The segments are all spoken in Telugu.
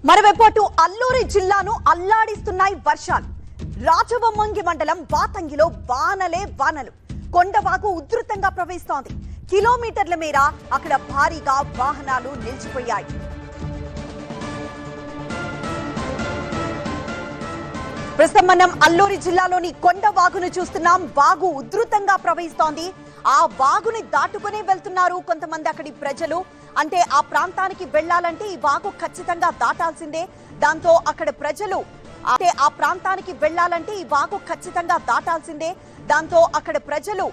మరోవైపు అల్లూరి జిల్లాను అల్లాడిస్తున్నాయి వర్షాలు. రాజవొమ్మంగి మండలం వాతంగిలో వానలే వానలు. కొండవాగు ఉధృతంగా ప్రవహిస్తోంది. కిలోమీటర్ల మేర అక్కడ భారీగా వాహనాలు నిలిచిపోయాయి. ప్రస్తుతం మనం అల్లూరి జిల్లాలోని కొండవాగును చూస్తున్నాం. వాగు ఉధృతంగా ప్రవహిస్తోంది. ఆ వాగుని దాటుకునే వెళ్తున్నారు కొంతమంది అక్కడి ప్రజలు. అంటే ఆ ప్రాంతానికి వెళ్లాలంటే ఈ వాగు ఖచ్చితంగా దాటాల్సిందే. దాంతో అక్కడ ప్రజలు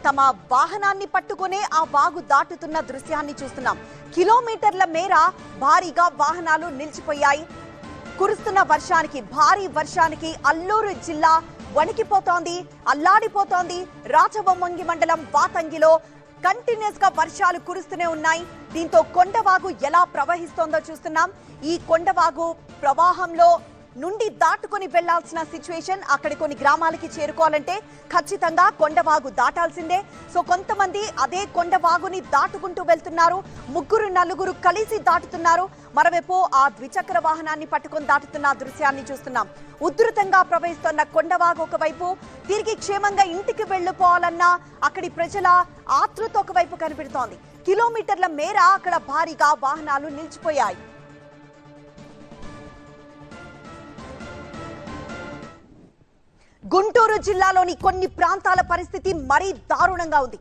తమ వాహనాన్ని పట్టుకునే ఆ వాగు దాటుతున్న దృశ్యాన్ని చూస్తున్నాం. కిలోమీటర్ల మేర భారీగా వాహనాలు నిలిచిపోయాయి. కురుస్తున్న భారీ వర్షానికి అల్లూరు జిల్లా వణికిపోతోంది, అల్లాడిపోతోంది. రాజవొమ్మంగి మండలం వాతంగిలో కంటిన్యూస్ గా వర్షాలు కురుస్తూనే ఉన్నాయి. దీంతో కొండవాగు ఎలా ప్రవహిస్తోందో చూస్తున్నాం. ఈ కొండవాగు ప్రవాహంలో నుండి దాటుకొని వెళ్లాల్సిన సిచ్యువేషన్. అక్కడ కొన్ని గ్రామాలకి చేరుకోవాలంటే ఖచ్చితంగా కొండవాగు దాటాల్సిందే. సో కొంతమంది అదే కొండవాగుని దాటుకుంటూ వెళ్తున్నారు. 3-4 కలిసి దాటుతున్నారు. మరోవైపు ఆ ద్విచక్ర వాహనాన్ని పట్టుకొని దాటుతున్న దృశ్యాన్ని చూస్తున్నాం. ఉధృతంగా ప్రవహిస్తున్న కొండవాగు ఒకవైపు, తిరిగి క్షేమంగా ఇంటికి వెళ్లిపోవాలన్న అక్కడి ప్రజల ఆతృత ఒకవైపు కనిపెడుతోంది. కిలోమీటర్ల మేర అక్కడ భారీగా వాహనాలు నిలిచిపోయాయి. గుంటూరు జిల్లాలోని కొన్ని ప్రాంతాల పరిస్థితి మరీ దారుణంగా ఉంది.